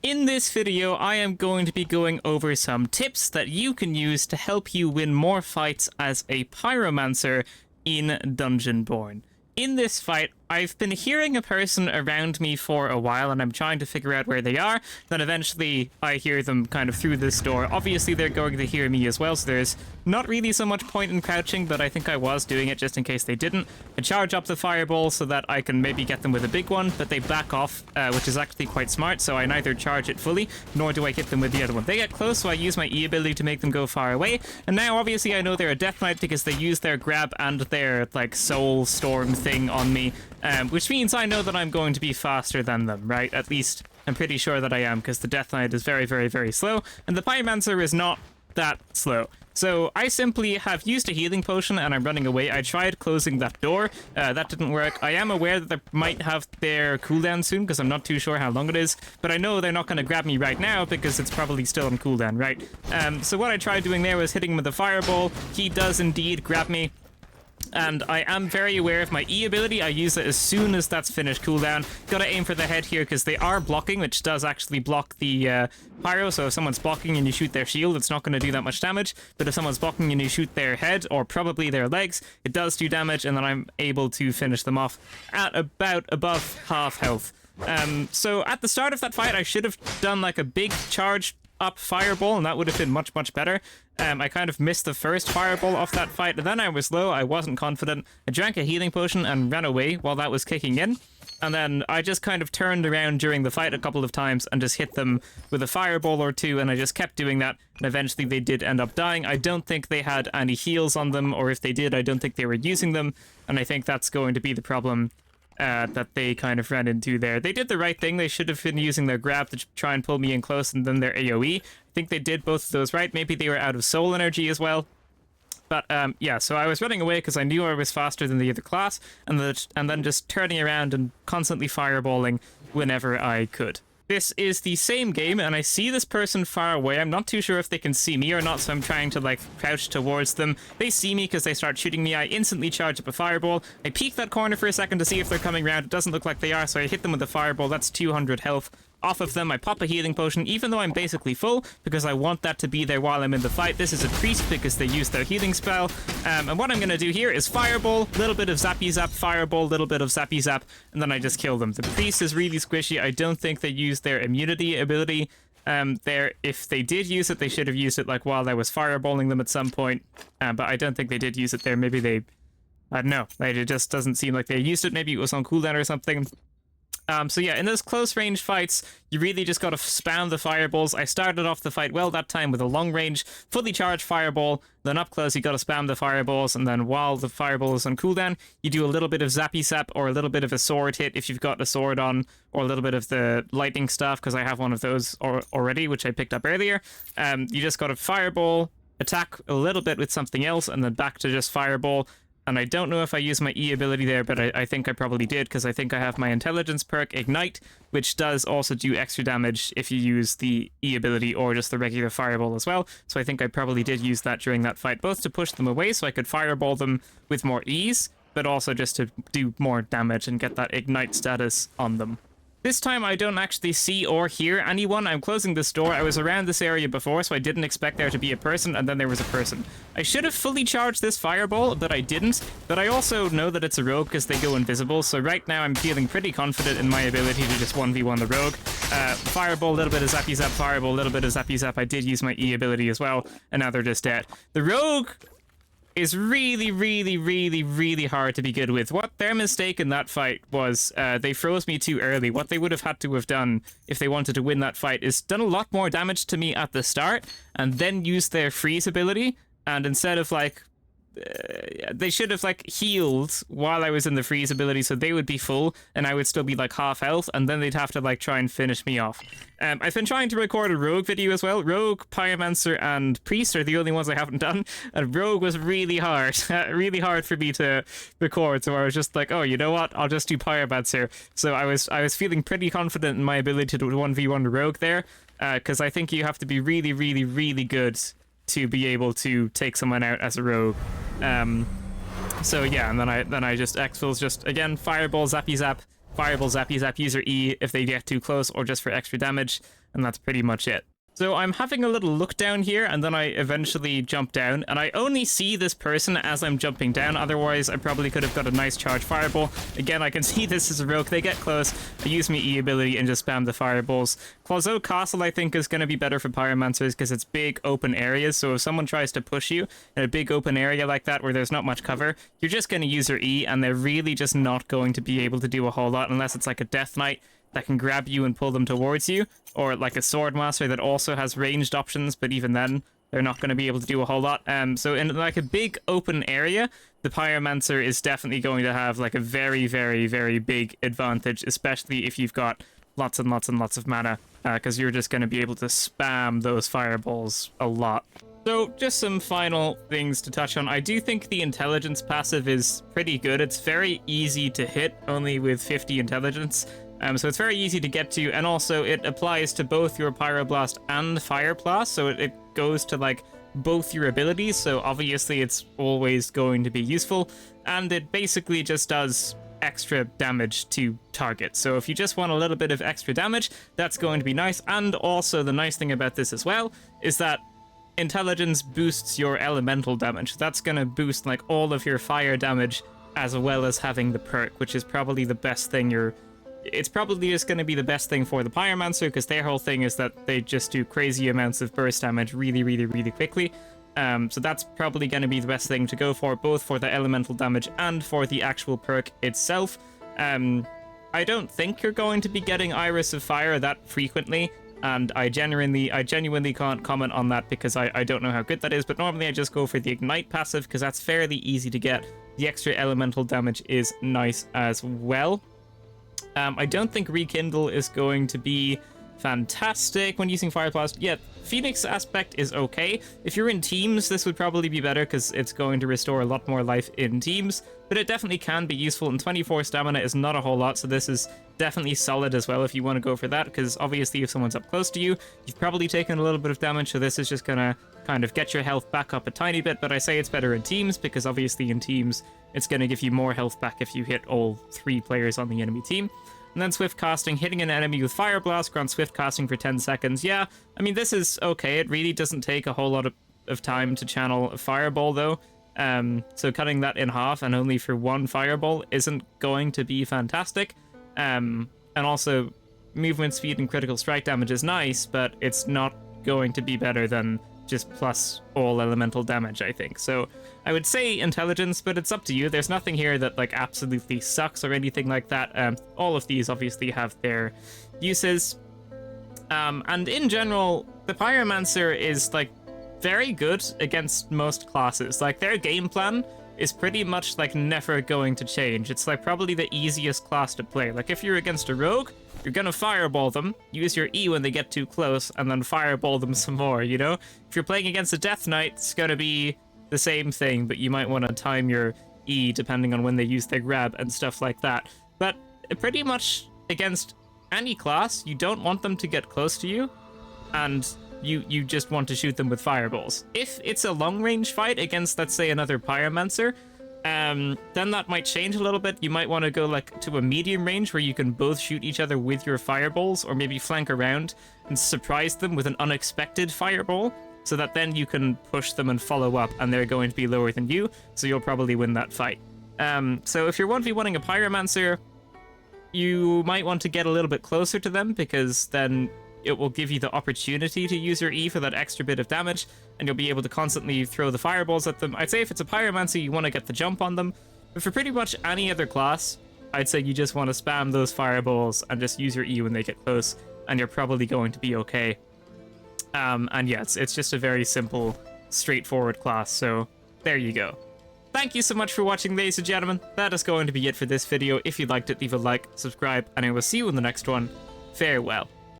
In this video, I am going to be going over some tips that you can use to help you win more fights as a Pyromancer in Dungeonborne. In this fight, I've been hearing a person around me for a while, and I'm trying to figure out where they are. Then eventually, I hear them kind of through this door. Obviously, they're going to hear me as well, so there's not really so much point in crouching, but I think I was doing it just in case they didn't. I charge up the fireball so that I can maybe get them with a big one, but they back off, which is actually quite smart, so I neither charge it fully, nor do I hit them with the other one. They get close, so I use my E ability to make them go far away, and now obviously I know they're a Death Knight because they use their grab and their, like, soul storm thing on me. Which means I know that I'm going to be faster than them, right? At least I'm pretty sure that I am, because the Death Knight is very, very, very slow, and the Pyromancer is not that slow. So I simply have used a healing potion and I'm running away. I tried closing that door. That didn't work. I am aware that they might have their cooldown soon because I'm not too sure how long it is, but I know they're not going to grab me right now because it's probably still on cooldown, right? So what I tried doing there was hitting him with a fireball. He does indeed grab me. And I am very aware of my E ability. I use it as soon as that's finished cooldown. Gotta aim for the head here because they are blocking, which does actually block the pyro. So if someone's blocking and you shoot their shield, it's not going to do that much damage. But if someone's blocking and you shoot their head, or probably their legs, it does do damage, and then I'm able to finish them off at about above half health. So at the start of that fight, I should have done like a big charge up fireball, and that would have been much, much better. I kind of missed the first fireball off that fight, and then I was low, I wasn't confident. I drank a healing potion and ran away while that was kicking in, and then I just kind of turned around during the fight a couple of times and just hit them with a fireball or two, and I just kept doing that, and eventually they did end up dying. I don't think they had any heals on them, or if they did, I don't think they were using them, and I think that's going to be the problem that they kind of ran into there. They did the right thing. They should have been using their grab to try and pull me in close, and then their AoE. I think they did both of those right. Maybe they were out of soul energy as well. But yeah, so I was running away because I knew I was faster than the other class, and then just turning around and constantly fireballing whenever I could. This is the same game, and I see this person far away. I'm not too sure if they can see me or not, so I'm trying to, like, crouch towards them. They see me because they start shooting me. I instantly charge up a fireball. I peek that corner for a second to see if they're coming around. It doesn't look like they are, so I hit them with a fireball. That's 200 health off of them. I pop a healing potion, even though I'm basically full, because I want that to be there while I'm in the fight. This is a priest because they use their healing spell. And what I'm going to do here is fireball, little bit of zappy zap, fireball, little bit of zappy zap, and then I just kill them. The priest is really squishy. I don't think they use their immunity ability there. If they did use it, they should have used it like while I was fireballing them at some point. But I don't think they did use it there. Maybe they, I don't know. It just doesn't seem like they used it. Maybe it was on cooldown or something. So yeah, in those close range fights, you really just gotta spam the fireballs. I started off the fight well that time with a long range, fully charged fireball, then up close you gotta spam the fireballs, and then while the fireball is on cooldown, you do a little bit of zappy zap or a little bit of a sword hit if you've got a sword on, or a little bit of the lightning staff, because I have one of those already, which I picked up earlier. You just gotta fireball, attack a little bit with something else, and then back to just fireball. And I don't know if I used my E ability there, but I think I probably did, because I think I have my intelligence perk, Ignite, which does also do extra damage if you use the E ability or just the regular fireball as well. So I think I probably did use that during that fight, both to push them away so I could fireball them with more ease, but also just to do more damage and get that Ignite status on them. This time I don't actually see or hear anyone. I'm closing this door. I was around this area before, so I didn't expect there to be a person, and then there was a person. I should have fully charged this fireball, but I didn't. But I also know that it's a rogue because they go invisible, so right now I'm feeling pretty confident in my ability to just 1v1 the rogue. Fireball, a little bit of zappy zap, fireball, a little bit of zappy zap. I did use my E ability as well, and now they're just dead. The rogue is really, really, really, really hard to be good with. What their mistake in that fight was, they froze me too early. What they would have had to have done if they wanted to win that fight is done a lot more damage to me at the start, and then used their freeze ability, and instead of, like, they should have, like, healed while I was in the freeze ability, so they would be full, and I would still be, like, half health, and then they'd have to, like, try and finish me off. I've been trying to record a Rogue video as well. Rogue, Pyromancer, and Priest are the only ones I haven't done, and Rogue was really hard. Really hard for me to record, so I was just like, oh, you know what? I'll just do Pyromancer. So I was feeling pretty confident in my ability to 1v1 Rogue there, because I think you have to be really, really, really good to be able to take someone out as a rogue. So yeah, and then I just exfils, just again fireball, zappy zap, fireball zappy zap user E if they get too close or just for extra damage, and that's pretty much it. So I'm having a little look down here, and then I eventually jump down, and I only see this person as I'm jumping down. Otherwise, I probably could have got a nice charge fireball. Again, I can see this is a rogue. They get close. I use my E ability and just spam the fireballs. Cloizeau Castle, I think, is going to be better for Pyromancers because it's big open areas. So if someone tries to push you in a big open area like that where there's not much cover, you're just going to use your E, and they're really just not going to be able to do a whole lot unless it's like a Death Knight that can grab you and pull them towards you, or like a Swordmaster that also has ranged options, but even then, they're not going to be able to do a whole lot. So in like a big open area, the Pyromancer is definitely going to have like a very, very, very big advantage, especially if you've got lots and lots and lots of mana, because you're just going to be able to spam those fireballs a lot. So just some final things to touch on. I do think the intelligence passive is pretty good. It's very easy to hit, only with 50 intelligence. So it's very easy to get to, and also it applies to both your Pyroblast and Fireblast, so it goes to like both your abilities, so obviously it's always going to be useful, and it basically just does extra damage to targets. So if you just want a little bit of extra damage, that's going to be nice. And also the nice thing about this as well is that intelligence boosts your elemental damage. That's going to boost like all of your fire damage as well as having the perk, which is probably the best thing it's probably just going to be the best thing for the Pyromancer, because their whole thing is that they just do crazy amounts of burst damage really, really, really quickly. So that's probably going to be the best thing to go for, both for the elemental damage and for the actual perk itself. I don't think you're going to be getting Iris of Fire that frequently, and I genuinely can't comment on that because I don't know how good that is, but normally I just go for the Ignite passive because that's fairly easy to get. The extra elemental damage is nice as well. I don't think Rekindle is going to be fantastic when using Fire Blast. Yeah, Phoenix aspect is okay. If you're in teams, this would probably be better because it's going to restore a lot more life in teams, but it definitely can be useful, and 24 stamina is not a whole lot, so this is definitely solid as well if you want to go for that, because obviously if someone's up close to you, you've probably taken a little bit of damage, so this is just gonna kind of get your health back up a tiny bit, but I say it's better in teams because obviously in teams it's going to give you more health back if you hit all 3 players on the enemy team. And then Swift Casting, hitting an enemy with Fire Blast grants Swift Casting for 10 seconds. Yeah, I mean, this is okay. It really doesn't take a whole lot of time to channel a Fireball, though. So cutting that in half and only for 1 Fireball isn't going to be fantastic. And also, movement speed and critical strike damage is nice, but it's not going to be better than just plus all elemental damage, I think. So I would say intelligence, but it's up to you. There's nothing here that like absolutely sucks or anything like that. All of these obviously have their uses. And in general, the Pyromancer is like very good against most classes. Like their game plan is pretty much like never going to change. It's like probably the easiest class to play. Like if you're against a rogue, you're gonna fireball them, use your E when they get too close, and then fireball them some more, you know? If you're playing against a Death Knight, it's gonna be the same thing, but you might want to time your E depending on when they use their grab and stuff like that. But pretty much against any class, you don't want them to get close to you, and you just want to shoot them with fireballs. If it's a long-range fight against, let's say, another Pyromancer, then that might change a little bit. You might want to go like to a medium range where you can both shoot each other with your fireballs, or maybe flank around and surprise them with an unexpected fireball, so that then you can push them and follow up, and they're going to be lower than you, so you'll probably win that fight. So if you're 1v1ing a Pyromancer, you might want to get a little bit closer to them, because then it will give you the opportunity to use your E for that extra bit of damage, and you'll be able to constantly throw the fireballs at them. I'd say if it's a Pyromancer, you want to get the jump on them, but for pretty much any other class, I'd say you just want to spam those fireballs and just use your E when they get close, and you're probably going to be okay. And yeah, it's just a very simple, straightforward class, so there you go. Thank you so much for watching, ladies and gentlemen. That is going to be it for this video. If you liked it, leave a like, subscribe, and I will see you in the next one. Farewell.